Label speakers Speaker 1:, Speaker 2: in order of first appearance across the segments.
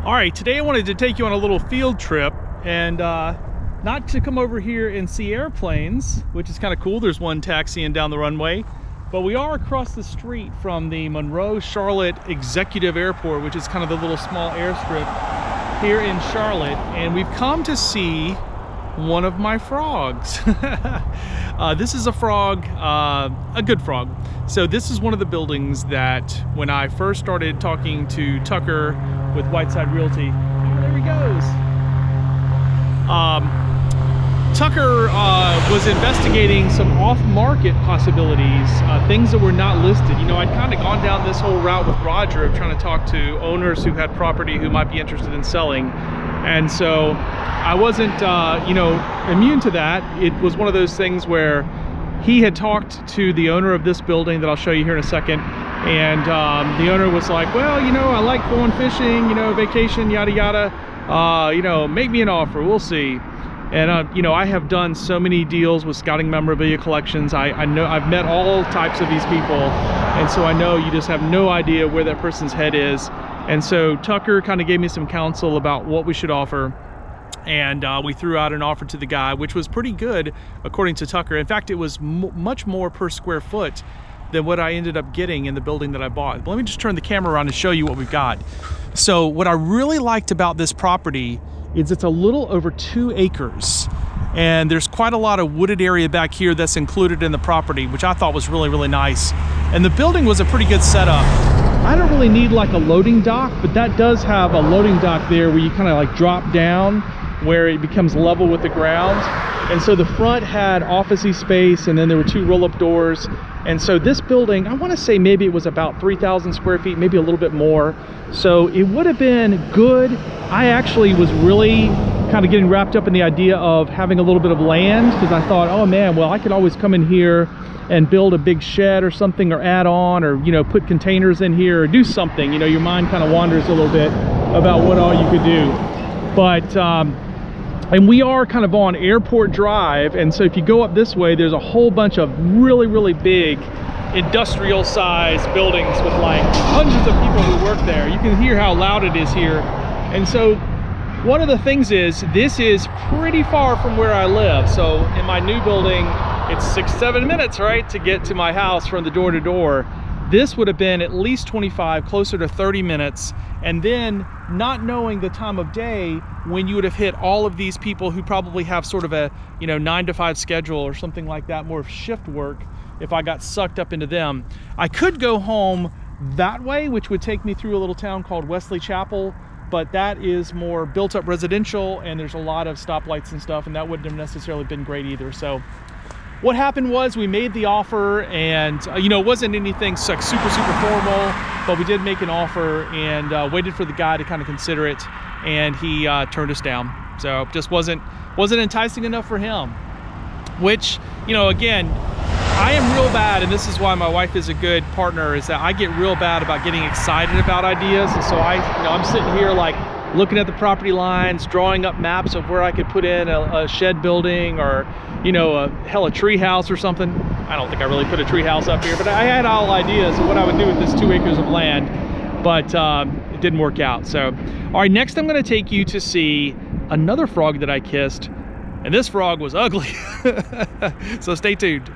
Speaker 1: All right, today I wanted to take you on a little field trip and not to come over here and see airplanes, which is kind of cool. There's one taxiing down the runway, but we are across the street from the Monroe Charlotte Executive Airport, which is kind of the little small airstrip here in Charlotte. And we've come to see one of my frogs. This is a frog, a good frog. So this is one of the buildings that when I first started talking to Tucker with Whiteside Realty, oh, there he goes. Tucker was investigating some off-market possibilities, things that were not listed. You know, I'd kind of gone down this whole route with Roger of trying to talk to owners who had property who might be interested in selling. And so I wasn't, you know, immune to that. It was one of those things where he had talked to the owner of this building that I'll show you here in a second. And the owner was like, well, you know, I like going fishing, you know, vacation, yada, yada. You know, make me an offer, we'll see. And, you know, I have done so many deals with scouting memorabilia collections. I know I've met all types of these people. And so I know you just have no idea where that person's head is. And so Tucker kind of gave me some counsel about what we should offer. And we threw out an offer to the guy, which was pretty good, according to Tucker. In fact, it was much more per square foot than what I ended up getting in the building that I bought. But let me just turn the camera around and show you what we've got. So what I really liked about this property is it's a little over 2 acres. And there's quite a lot of wooded area back here that's included in the property, which I thought was really, really nice. And the building was a pretty good setup. I don't really need like a loading dock, but that does have a loading dock there where you kind of like drop down where it becomes level with the ground. And so the front had office-y space, and then there were 2 roll-up doors. And so this building, I want to say maybe it was about 3,000 square feet, maybe a little bit more. So it would have been good. I actually was really kind of getting wrapped up in the idea of having a little bit of land, because I thought, oh man, well, I could always come in here and build a big shed or something, or add on, or, you know, put containers in here, or do something. You know, your mind kind of wanders a little bit about what all you could do. But and we are kind of on Airport Drive, and so if you go up this way, there's a whole bunch of really, really big industrial sized buildings with like hundreds of people who work there. You can hear how loud it is here. And so one of the things is, this is pretty far from where I live. So in my new building, it's 6-7 minutes, right, to get to my house from the door to door. This would have been at least 25, closer to 30 minutes. And then not knowing the time of day when you would have hit all of these people who probably have sort of a, you know, 9-to-5 schedule or something like that, more of shift work, if I got sucked up into them. I could go home that way, which would take me through a little town called Wesley Chapel, but that is more built up residential, and there's a lot of stoplights and stuff, and that wouldn't have necessarily been great either. So what happened was we made the offer, and you know, it wasn't anything like super formal, but we did make an offer, and waited for the guy to kind of consider it, and he turned us down. So just wasn't enticing enough for him, which, you know, again, I am real bad, and this is why my wife is a good partner, is that I get real bad about getting excited about ideas. And so I'm sitting here like looking at the property lines, drawing up maps of where I could put in a shed building, or, you know, a tree house or something. I don't think I really put a tree house up here, but I had all ideas of what I would do with this 2 acres of land, but it didn't work out. So, all right, next I'm gonna take you to see another frog that I kissed, and this frog was ugly. So stay tuned.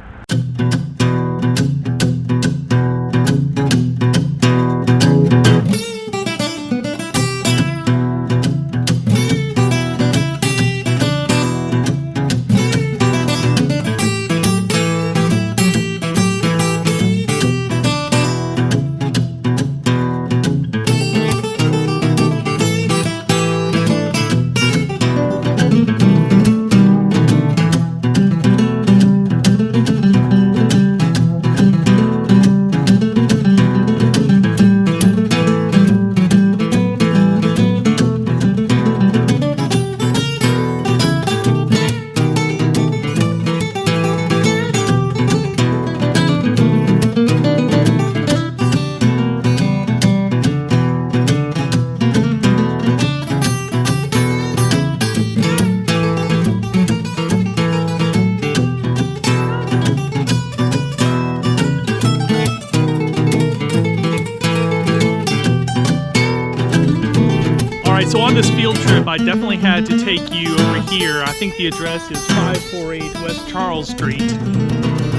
Speaker 1: right, so on this field trip, I definitely had to take you over here. I think the address is 548 West Charles Street.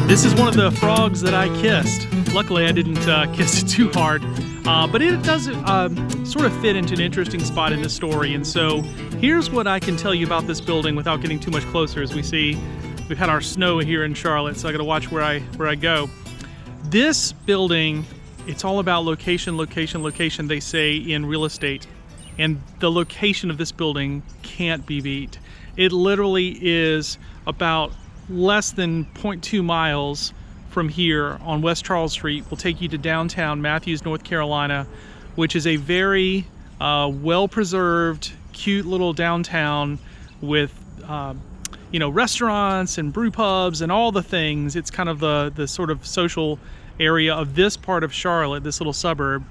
Speaker 1: This is one of the frogs that I kissed. Luckily, I didn't kiss it too hard, but it does sort of fit into an interesting spot in this story. And so here's what I can tell you about this building without getting too much closer. As we see, we've had our snow here in Charlotte, so I got to watch where I go. This building, it's all about location, location, location, they say in real estate. And the location of this building can't be beat. It literally is about less than 0.2 miles from here on West Charles Street. Will take you to downtown Matthews, North Carolina, which is a very well-preserved, cute little downtown with you know, restaurants and brew pubs and all the things. It's kind of the sort of social area of this part of Charlotte, this little suburb.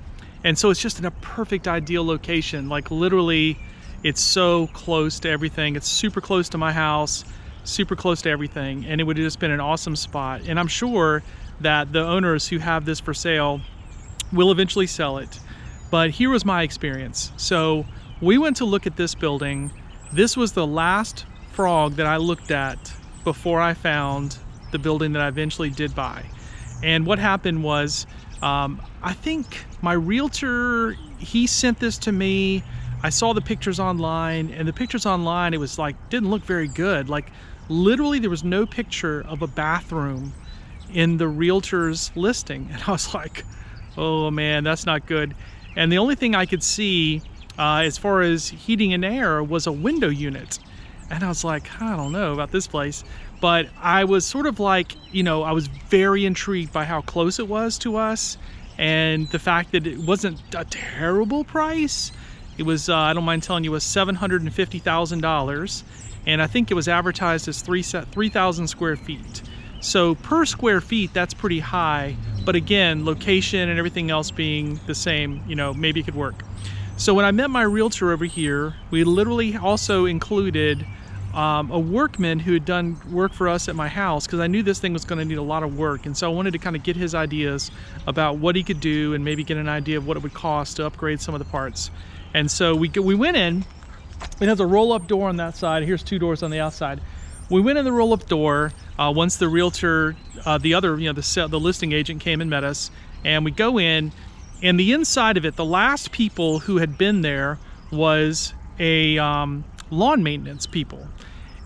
Speaker 1: And so it's just in a perfect, ideal location. Like literally, it's so close to everything. It's super close to my house, super close to everything. And it would have just been an awesome spot. And I'm sure that the owners who have this for sale will eventually sell it. But here was my experience. So we went to look at this building. This was the last frog that I looked at before I found the building that I eventually did buy. And what happened was, I think my realtor, he sent this to me. I saw the pictures online, and the pictures online, it was like, didn't look very good. Like literally there was no picture of a bathroom in the realtor's listing. And I was like, oh man, that's not good. And the only thing I could see as far as heating and air was a window unit. And I was like, I don't know about this place. But I was sort of like, you know, I was very intrigued by how close it was to us and the fact that it wasn't a terrible price. It was, I don't mind telling you, was $750,000. And I think it was advertised as 3,000 square feet. So per square feet, that's pretty high. But again, location and everything else being the same, you know, maybe it could work. So when I met my realtor over here, we literally also included a workman who had done work for us at my house, because I knew this thing was going to need a lot of work. And so I wanted to kind of get his ideas about what he could do and maybe get an idea of what it would cost to upgrade some of the parts. And so we went in. It has a roll-up door on that side. Here's two doors on the outside. We went in the roll-up door once the realtor, the other, you know, the listing agent came and met us. And we go in, and the inside of it, the last people who had been there was a lawn maintenance people.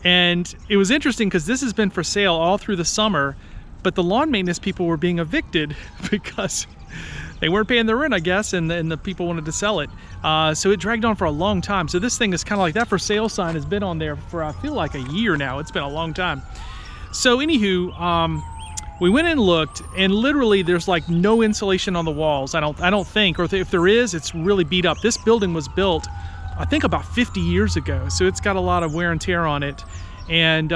Speaker 1: And it was interesting because this has been for sale all through the summer, but the lawn maintenance people were being evicted because they weren't paying their rent, I guess, and the people wanted to sell it. So it dragged on for a long time. So this thing is kind of like that for sale sign has been on there for, I feel like, a year now. It's been a long time. So anywho, we went and looked, and literally there's like no insulation on the walls. I don't think, or if there is, it's really beat up. This building was built, I think, about 50 years ago. So it's got a lot of wear and tear on it. And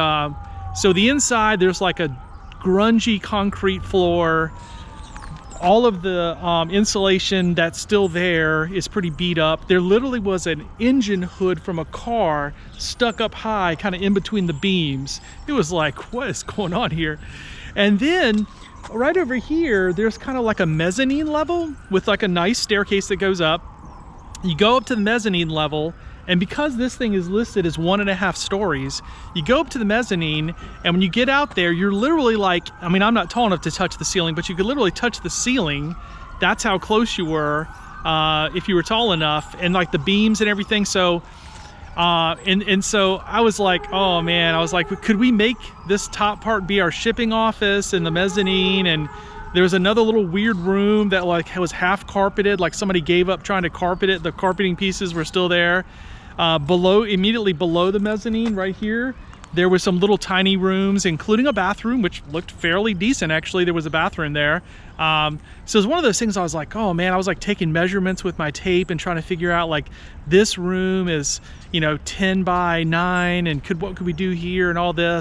Speaker 1: so the inside, there's like a grungy concrete floor. All of the insulation that's still there is pretty beat up. There literally was an engine hood from a car stuck up high, kind of in between the beams. It was like, what is going on here? And then right over here, there's kind of like a mezzanine level with like a nice staircase that goes up. You go up to the mezzanine level, and because this thing is listed as 1.5 stories, you go up to the mezzanine, and when you get out there, you're literally like, I mean, I'm not tall enough to touch the ceiling, but you could literally touch the ceiling. That's how close you were if you were tall enough, and like the beams and everything. So and so I was like, oh man, I was like, could we make this top part be our shipping office and the mezzanine? And there was another little weird room that like was half carpeted, like somebody gave up trying to carpet it. The carpeting pieces were still there. Immediately below the mezzanine right here, there were some little tiny rooms, including a bathroom, which looked fairly decent. Actually, there was a bathroom there. So it was one of those things I was like, oh man, I was like taking measurements with my tape and trying to figure out like this room is, you know, 10 by 9 and what could we do here and all this.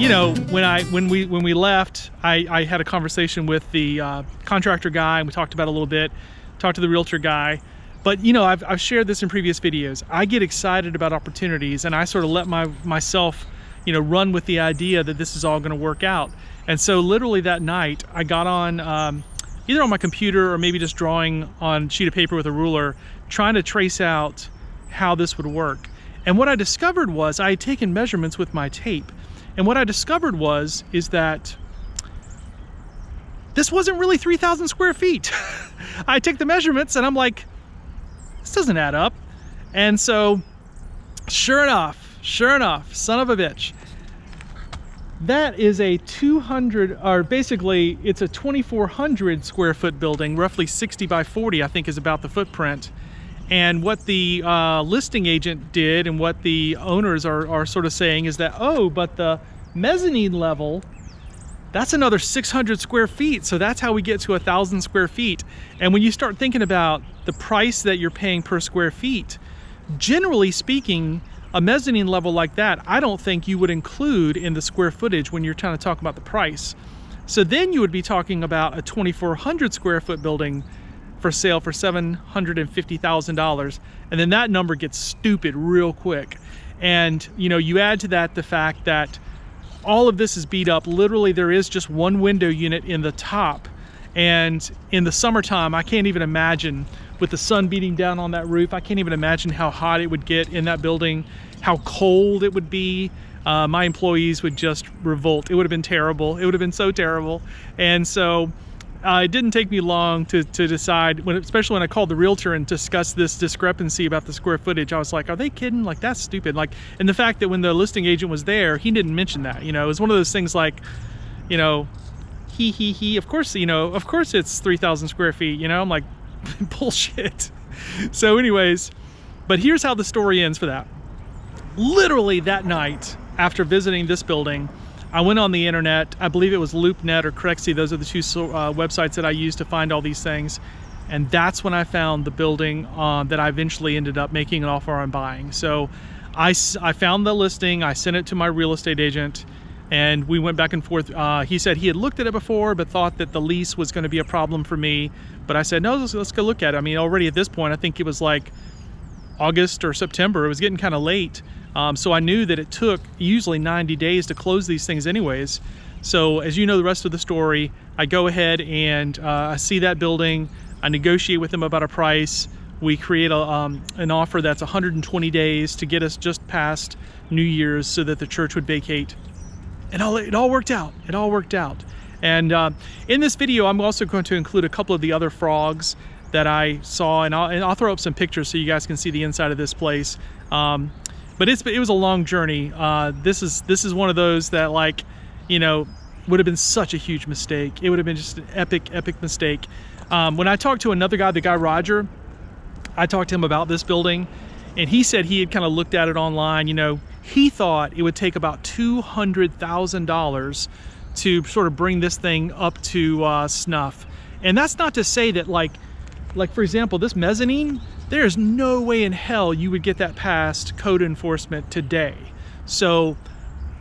Speaker 1: you know, when we left, I had a conversation with the contractor guy, and we talked about it a little bit, talked to the realtor guy. But you know, I've shared this in previous videos. I get excited about opportunities, and I sort of let myself, you know, run with the idea that this is all going to work out. And so literally that night, I got on either on my computer or maybe just drawing on a sheet of paper with a ruler, trying to trace out how this would work. And what I discovered was I had taken measurements with my tape. And what I discovered is that this wasn't really 3,000 square feet. I take the measurements and I'm like, this doesn't add up. And so sure enough, son of a bitch, that is a 200, or basically it's a 2,400 square foot building, roughly 60 by 40, I think is about the footprint. And what the listing agent did, and what the owners are sort of saying, is that, oh, but the mezzanine level, that's another 600 square feet. So that's how we get to 1,000 square feet. And when you start thinking about the price that you're paying per square feet, generally speaking, a mezzanine level like that, I don't think you would include in the square footage when you're trying to talk about the price. So then you would be talking about a 2,400 square foot building for sale for $750,000, and then that number gets stupid real quick. And you know, you add to that the fact that all of this is beat up. Literally, there is just one window unit in the top, and in the summertime, I can't even imagine, with the sun beating down on that roof, I can't even imagine how hot it would get in that building, how cold it would be. My employees would just revolt. It would have been terrible. It would have been so terrible. And so it didn't take me long to decide, especially when I called the realtor and discussed this discrepancy about the square footage. I was like, are they kidding? Like, that's stupid. Like, and the fact that when the listing agent was there, he didn't mention that. You know, it was one of those things like, you know, he, of course, you know, of course it's 3,000 square feet, you know? I'm like, bullshit. So anyways, but here's how the story ends for that. Literally that night, after visiting this building, I went on the internet. I believe it was LoopNet or Crexy. Those are the two websites that I use to find all these things. And that's when I found the building that I eventually ended up making an offer on buying. So I found the listing, I sent it to my real estate agent, and we went back and forth. He said he had looked at it before, but thought that the lease was going to be a problem for me. But I said, no, let's go look at it. I mean, already at this point, I think it was like August or September. It was getting kind of late. So I knew that it took usually 90 days to close these things anyways. So as you know the rest of the story, I go ahead and I see that building. I negotiate with them about a price. We create an offer that's 120 days to get us just past New Year's so that the church would vacate. And it all worked out. It all worked out. And in this video, I'm also going to include a couple of the other frogs that I saw, and I'll throw up some pictures so you guys can see the inside of this place. But it was a long journey. This is one of those that, like, you know, would have been such a huge mistake. It would have been just an epic mistake. When I talked to another guy, the guy Roger, I talked to him about this building, and he said he had kind of looked at it online. You know, he thought it would take about $200,000 to sort of bring this thing up to snuff. And that's not to say that, like for example, this mezzanine, there's no way in hell you would get that past code enforcement today. So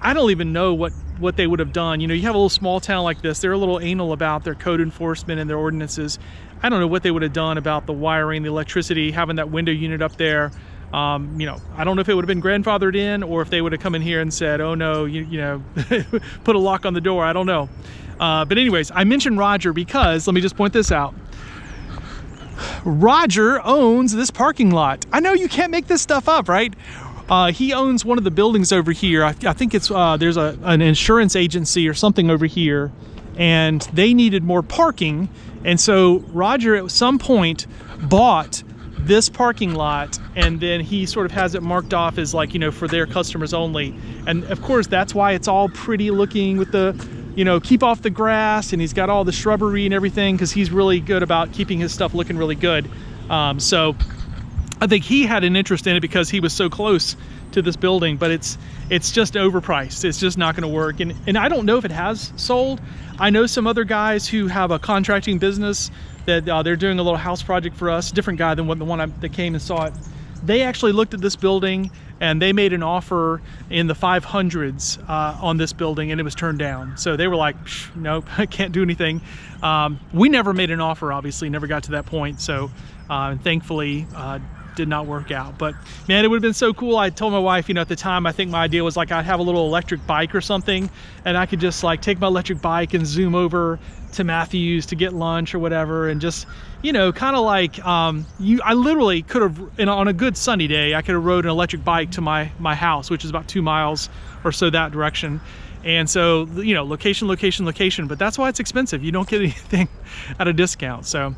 Speaker 1: I don't even know what they would have done. You know, you have a little small town like this, they're a little anal about their code enforcement and their ordinances. I don't know what they would have done about the wiring, the electricity, having that window unit up there. You know, I don't know if it would have been grandfathered in, or if they would have come in here and said, oh no, you know, put a lock on the door. I don't know. But anyways, I mentioned Roger because, let me just point this out. Roger owns this parking lot. I know you can't make this stuff up, right? He owns one of the buildings over here. I think it's there's an insurance agency or something over here, and they needed more parking. And so Roger at some point bought this parking lot, and then he sort of has it marked off as, like, you know, for their customers only. And of course, that's why it's all pretty looking with the, you know, keep off the grass, and he's got all the shrubbery and everything, because he's really good about keeping his stuff looking really good. So I think he had an interest in it because he was so close to this building, but it's just overpriced. It's just not going to work. And I don't know if it has sold. I know some other guys who have a contracting business that they're doing a little house project for us, different guy than the one that came and saw it. They actually looked at this building. and they made an offer in the 500s on this building, and it was turned down. So they were like, nope, I can't do anything. We never made an offer, obviously, never got to that point. So thankfully, did not work out. But man, it would have been so cool. I told my wife, you know, at the time, I think my idea was like I'd have a little electric bike or something, and I could just like take my electric bike and zoom over to Matthews to get lunch or whatever, and just, you know, kind of like I literally could have, on a good sunny day, I could have rode an electric bike to my house, which is about 2 miles or so that direction. And so, you know, location, location, location, but that's why it's expensive. You don't get anything at a discount. So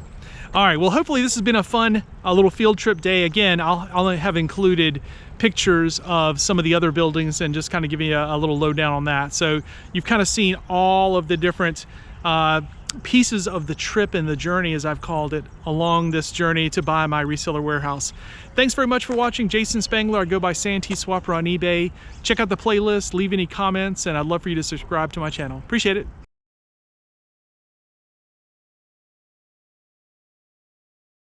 Speaker 1: all right, well, hopefully this has been a fun little field trip day. Again, I'll have included pictures of some of the other buildings and just kind of giving you a little lowdown on that. So you've kind of seen all of the different pieces of the trip and the journey, as I've called it, along this journey to buy my reseller warehouse. Thanks very much for watching. Jason Spangler. I go by SanteeSwapper on eBay. Check out the playlist, leave any comments, and I'd love for you to subscribe to my channel. Appreciate it.